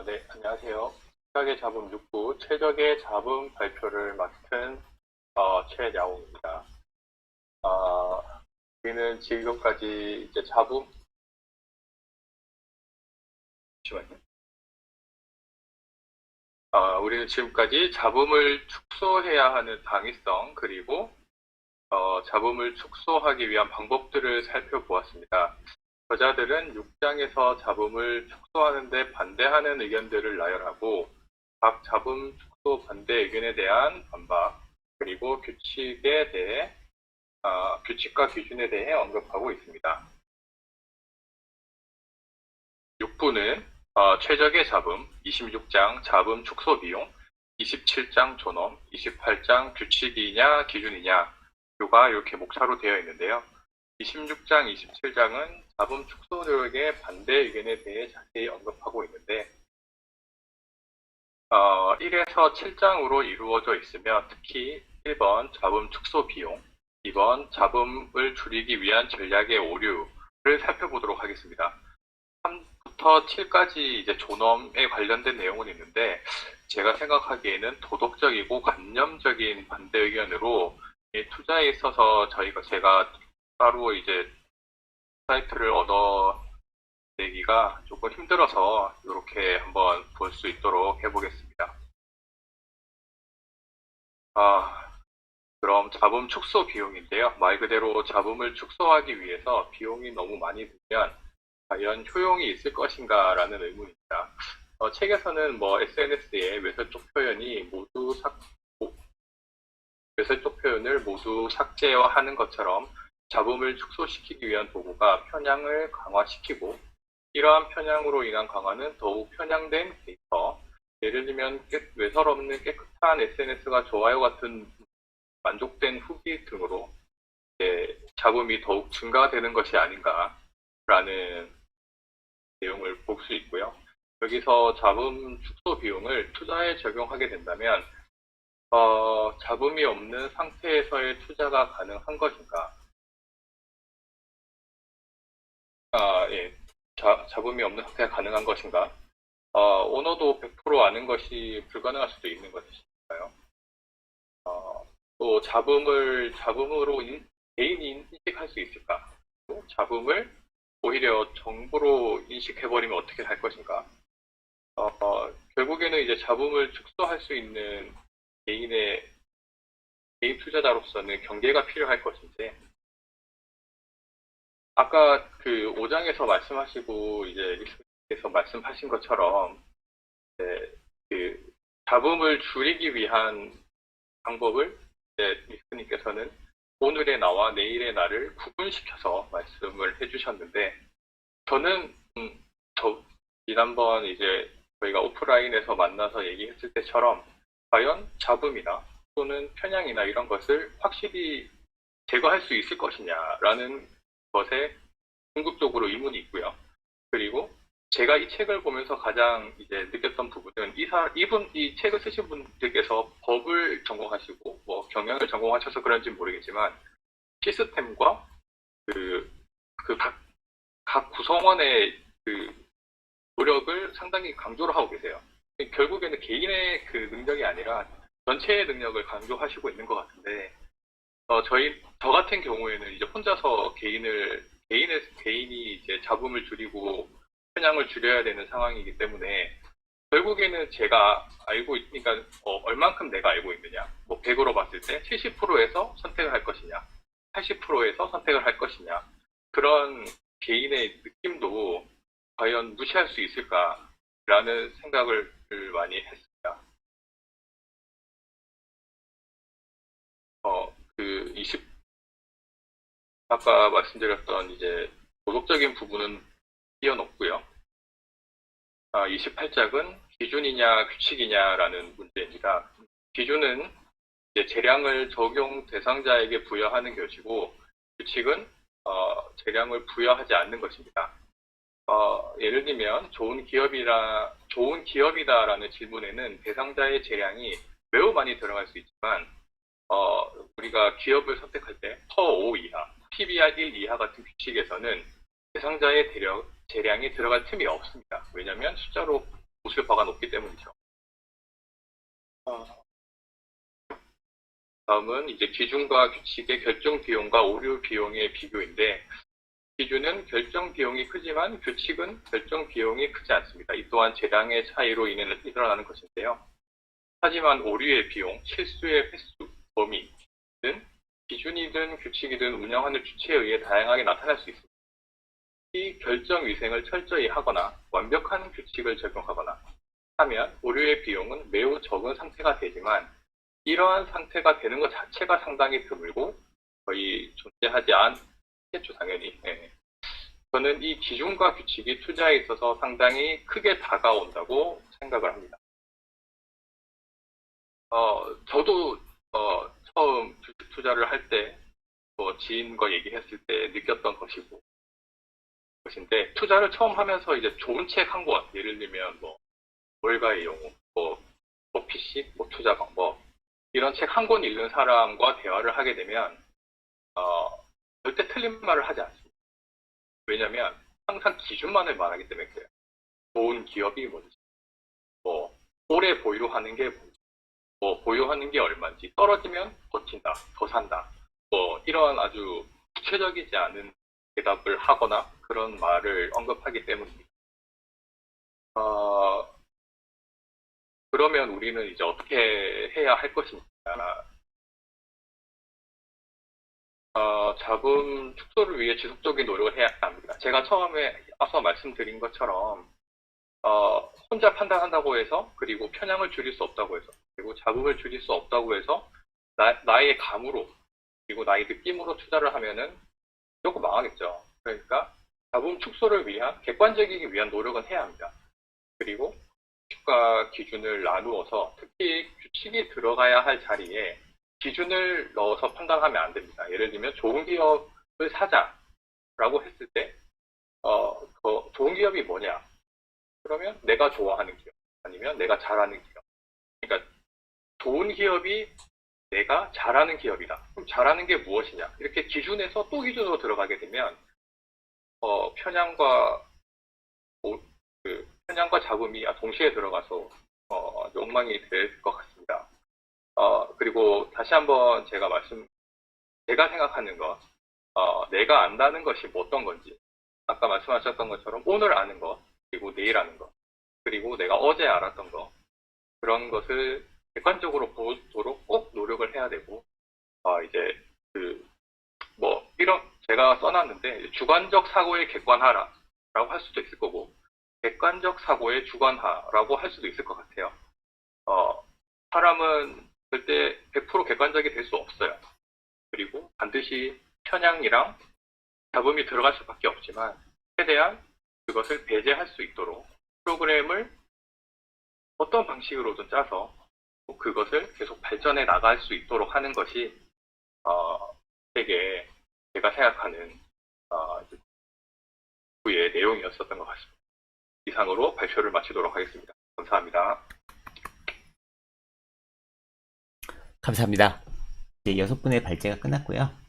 네, 안녕하세요. 최적의 잡음 6부 최적의 잡음 발표를 맡은 최야옹입니다. 우리는 지금까지 이제 잠시만요. 우리는 지금까지 잡음을 축소해야 하는 당위성 그리고 잡음을 축소하기 위한 방법들을 살펴보았습니다. 저자들은 6장에서 잡음을 축소하는 데 반대하는 의견들을 나열하고 각 잡음 축소 반대 의견에 대한 반박 그리고 규칙과 기준에 대해 언급하고 있습니다. 6부는 최적의 잡음, 26장 잡음 축소 비용, 27장 존엄, 28장 규칙이냐 기준이냐가 이렇게 목차로 되어 있는데요. 26장, 27장은 잡음 축소 노력의 반대 의견에 대해 자세히 언급하고 있는데 1에서 7장으로 이루어져 있으며 특히 1번 잡음 축소 비용, 2번 잡음을 줄이기 위한 전략의 오류를 살펴보도록 하겠습니다. 3부터 7까지 이제 존엄에 관련된 내용은 있는데 제가 생각하기에는 도덕적이고 관념적인 반대 의견으로 투자에 있어서 제가 따로 이제 사이트를 얻어내기가 조금 힘들어서 이렇게 한번 볼 수 있도록 해보겠습니다. 그럼 잡음 축소 비용인데요. 말 그대로 잡음을 축소하기 위해서 비용이 너무 많이 들면 과연 효용이 있을 것인가라는 의문입니다. 책에서는 SNS에 외설적 표현을 모두 삭제하는 것처럼 잡음을 축소시키기 위한 도구가 편향을 강화시키고 이러한 편향으로 인한 강화는 더욱 편향된 데이터, 예를 들면 외설 없는 깨끗한 SNS가 좋아요 같은 만족된 후기 등으로 잡음이 더욱 증가되는 것이 아닌가라는 내용을 볼 수 있고요. 여기서 잡음 축소 비용을 투자에 적용하게 된다면 잡음이 없는 상태에서의 투자가 가능한 것인가? 예. 잡음이 없는 상태가 가능한 것인가? 오너도 100% 아는 것이 불가능할 수도 있는 것일까요? 또 잡음으로 개인이 인식할 수 있을까? 또 잡음을 오히려 정보로 인식해버리면 어떻게 할 것인가? 결국에는 이제 잡음을 축소할 수 있는 개인 투자자로서는 경계가 필요할 것인데, 아까 그 5장에서 말씀하시고, 이제 리스님께서 말씀하신 것처럼, 그 잡음을 줄이기 위한 방법을 리스님께서는 오늘의 나와 내일의 나를 구분시켜서 말씀을 해주셨는데, 저는 지난번 이제 저희가 오프라인에서 만나서 얘기했을 때처럼 과연 잡음이나 또는 편향이나 이런 것을 확실히 제거할 수 있을 것이냐라는 것에 궁극적으로 의문이 있고요. 그리고 제가 이 책을 보면서 가장 이제 느꼈던 부분은 이 책을 쓰신 분들께서 법을 전공하시고 경영을 전공하셔서 그런지 모르겠지만 시스템과 각 구성원의 노력을 상당히 강조를 하고 계세요. 결국에는 개인의 그 능력이 아니라 전체의 능력을 강조하시고 있는 것 같은데, 저 같은 경우에는 이제 혼자서 개인이 이제 잡음을 줄이고 편향을 줄여야 되는 상황이기 때문에, 결국에는 제가 알고 있으니까, 얼만큼 내가 알고 있느냐. 100으로 봤을 때 70%에서 선택을 할 것이냐, 80%에서 선택을 할 것이냐. 그런 개인의 느낌도 과연 무시할 수 있을까라는 생각을 많이 했습니다. 20, 아까 말씀드렸던 이제 도덕적인 부분은 띄워놓고요. 28장은 기준이냐 규칙이냐라는 문제입니다. 기준은 이제 재량을 적용 대상자에게 부여하는 것이고, 규칙은 재량을 부여하지 않는 것입니다. 예를 들면 좋은 기업이다라는 질문에는 대상자의 재량이 매우 많이 들어갈 수 있지만 우리가 기업을 선택할 때 per5 이하, PBR 1 이하 같은 규칙에서는 대상자의 재량이 들어갈 틈이 없습니다. 왜냐하면 숫자로 보수효과가 높기 때문이죠. 다음은 이제 기준과 규칙의 결정 비용과 오류 비용의 비교인데, 기준은 결정 비용이 크지만 규칙은 결정 비용이 크지 않습니다. 이 또한 재량의 차이로 인해 일어나는 것인데요. 하지만 오류의 비용, 실수의 횟수, 범위는 기준이든 규칙이든 운영하는 주체에 의해 다양하게 나타날 수 있습니다. 이 결정 위생을 철저히 하거나 완벽한 규칙을 적용하거나 하면 오류의 비용은 매우 적은 상태가 되지만, 이러한 상태가 되는 것 자체가 상당히 드물고 거의 존재하지 않겠죠, 당연히. 네. 저는 이 기준과 규칙이 투자에 있어서 상당히 크게 다가온다고 생각을 합니다. 저도 처음 주식 투자를 할 때 지인과 얘기했을 때 느꼈던 것인데, 투자를 처음 하면서 이제 좋은 책 한 권, 예를 들면 월가의 영웅, PC, 투자 방법, 이런 책 한 권 읽는 사람과 대화를 하게 되면 절대 틀린 말을 하지 않습니다. 왜냐하면 항상 기준만을 말하기 때문에 그래요. 좋은 기업이 뭔지, 오래 보유하는 게 뭔지, 보유하는 게 얼마인지, 떨어지면 버틴다, 더 산다, 이런 아주 구체적이지 않은 대답을 하거나 그런 말을 언급하기 때문입니다. 그러면 우리는 이제 어떻게 해야 할 것인가? 자금 축소를 위해 지속적인 노력을 해야 합니다. 제가 처음에 앞서 말씀드린 것처럼 혼자 판단한다고 해서, 그리고 편향을 줄일 수 없다고 해서, 그리고 자금을 줄일 수 없다고 해서 나의 감으로, 그리고 나의 느낌으로 투자를 하면은 조금 망하겠죠. 그러니까 자금 축소를 위한, 객관적이기 위한 노력은 해야 합니다. 그리고 규칙과 기준을 나누어서, 특히 규칙이 들어가야 할 자리에 기준을 넣어서 판단하면 안 됩니다. 예를 들면 좋은 기업을 사자라고 했을 때 좋은 기업이 뭐냐? 그러면 내가 좋아하는 기업, 아니면 내가 잘하는 기업. 그러니까 좋은 기업이 내가 잘하는 기업이다. 그럼 잘하는 게 무엇이냐? 이렇게 기준에서 또 기준으로 들어가게 되면 편향과 잡음이 동시에 들어가서 엉망이 될 것 같습니다. 그리고 다시 한번 제가 생각하는 것, 내가 안다는 것이 어떤 건지, 아까 말씀하셨던 것처럼 오늘 아는 것, 그리고 내일 아는 것, 그리고 내가 어제 알았던 것, 그런 것을 객관적으로 보도록 꼭 노력을 해야 되고, 이제 이런 제가 써놨는데, 주관적 사고의 객관화라고 할 수도 있을 거고, 객관적 사고의 주관화라고 할 수도 있을 것 같아요. 사람은 절대 100% 객관적이 될 수 없어요. 그리고 반드시 편향이랑 잡음이 들어갈 수밖에 없지만, 최대한 그것을 배제할 수 있도록 프로그램을 어떤 방식으로든 짜서 그것을 계속 발전해 나갈 수 있도록 하는 것이 되게 제가 생각하는 의 내용이었었던 것 같습니다. 이상으로 발표를 마치도록 하겠습니다. 감사합니다. 감사합니다. 이제 6분의 발제가 끝났고요.